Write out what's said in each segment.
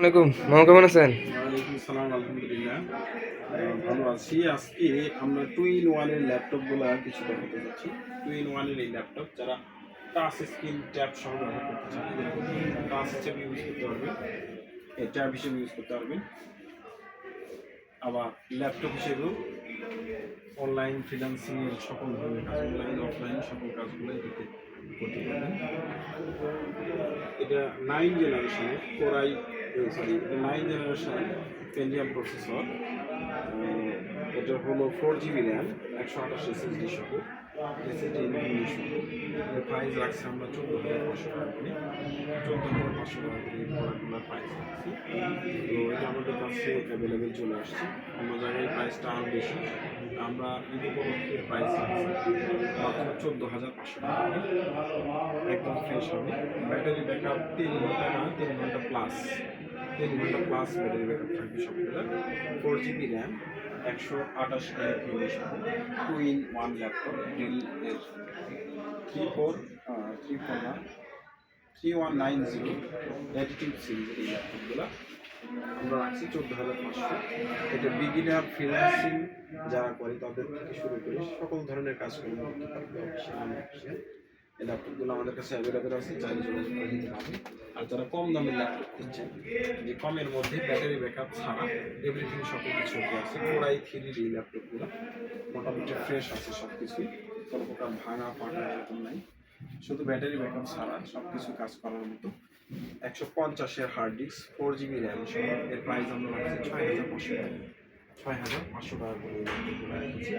আসসালামাইকুম মামা, কেমন আছেন? ওয়ালাইকুম সালাম, আলহামদুলিল্লাহ ভালো আছি। আজকে আমরা 2-in-1 এর ল্যাপটপগুলো কিছু দেখাতে যাচ্ছি। 2-in-1 এর এই ল্যাপটপ যারা টাচ স্ক্রিন ট্যাব সহ ব্যবহার করতে চান, টাচ হিসেবে ইউজ করতে পারবেন, এই ট্যাব হিসেবে ইউজ করতে পারবেন, আবার ল্যাপটপ হিসেবেও অনলাইন ফ্রিল্যান্সিং এর সকল ধরনের কাজ, অনলাইন অফলাইন সকল কাজগুলোই করতে পারবেন। এটা 9 জেনারেশনের কোরাই, এটা 9 জেনারেশনের পেন্টিয়াম প্রসেসর। এটা হলো 4 GB র্যাম, 128 SSD সহ, SSD ইনক্লুডিং সহ। এর প্রাইস রাখছি আমরা 14,500 টাকা করে, 14,500 টাকা করে এই প্রোডাক্টগুলোর প্রাইস রাখছি। তো এটা আমাদের কাছে অ্যাভেলেবেল চলে আসছে, অন্য জায়গায় প্রাইসটা আরও বেশি। আমরা ঈদ উপলক্ষে প্রাইস রাখছি মাত্র 14,500 টাকা করে। একদম ফ্রেশ হবে। ব্যাটারি ব্যাকআপ 3 ঘন্টা না, 3 ঘন্টা প্লাস, 3 ঘন্টা প্লাস ব্যাটারি ব্যাকআপ থাকবে সবগুলো। 4 GB RAM, 128 MAH, 2-in-1 laptop, Dell এর 3190 ল্যাটিটিউড সিরিজের এই ল্যাপটপগুলো আমরা রাখছি 14,500। এটা বিগিনার ফ্রিল্যান্সিং যারা করে তাদের থেকে শুরু করে সকল ধরনের কাজকর্ম করতে পারবে। অফিসিয়াল এই ল্যাপটপগুলো আমাদের কাছে অ্যাভেলেবেল আছে, চাইলে যোগাযোগ করে নিতে পারবে। আর যারা কম দামের ল্যাপটপ কিনছেন, যে কমের মধ্যে ব্যাটারি ব্যাকআপ ছাড়া এভরিথিং সকল কিছু ওকে আছে, কোরাই 3 এই ল্যাপটপগুলো মোটামুটি ফ্রেশ আছে সব কিছুই, কোনো প্রকার ভাঙা ফাটা এরকম নাই, শুধু ব্যাটারি ব্যাকআপ ছাড়া সব কিছু কাজ করার মতো। 150-এর হার্ড ডিস্ক, 4 GB র্যাম সহ। এর প্রাইস আমরা রাখছি 6,500 টাকা, 6,500 টাকা করে এই ল্যাপটপগুলো রেখেছি।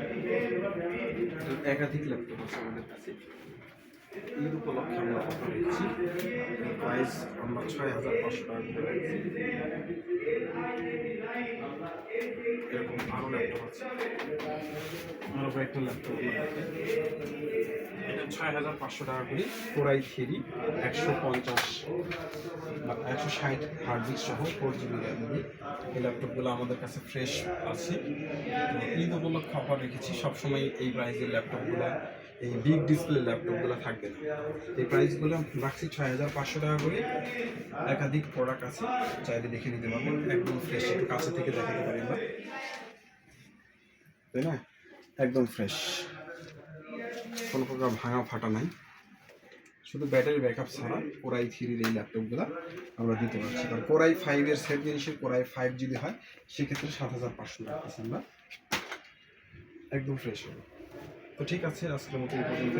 একাধিক ল্যাপটপ আছে আমাদের কাছে, ঈদ উপলক্ষে আমরা অফার দিচ্ছি। প্রাইস আমরা 6,500 টাকা করে রাখছি। এরকম আরও ল্যাপটপ আছে, আরও কয়েকটা ল্যাপটপ এটা 6,500 টাকা করে, কোরাই 3 150 বা 160 হার্ড ডিস্ক সহ 4 GB র্যাম দিয়ে এই ল্যাপটপগুলো আমাদের কাছে ফ্রেশ আছে। তো ঈদ উপলক্ষে অফার রেখেছি। সবসময় এই প্রাইসের ল্যাপটপগুলো, এই বিগ ডিসপ্লে ল্যাপটপগুলো থাকবে না। এই প্রাইসগুলো রাখছি 6,500 টাকা করে। একাধিক প্রোডাক্ট আছে, চাইলে দেখে নিতে পারবেন, একদম ফ্রেশ, একটু কাছে থেকে দেখাতে পারি আমরা, তাই না? একদম ফ্রেশ, কোনো প্রকার ভাঙা ফাটা নাই, শুধু ব্যাটারি ব্যাকআপ ছাড়া কোরাই 3 এই ল্যাপটপগুলো আমরা দিতে পারছি। কারণ কোরাই 5 সেট জিনিসের কোরাই 5 যদি হয় সেক্ষেত্রে 7,500 রাখতেছি আমরা, একদম ফ্রেশ হবে। তো ঠিক আছে, আজকের মতো এই পর্যন্ত।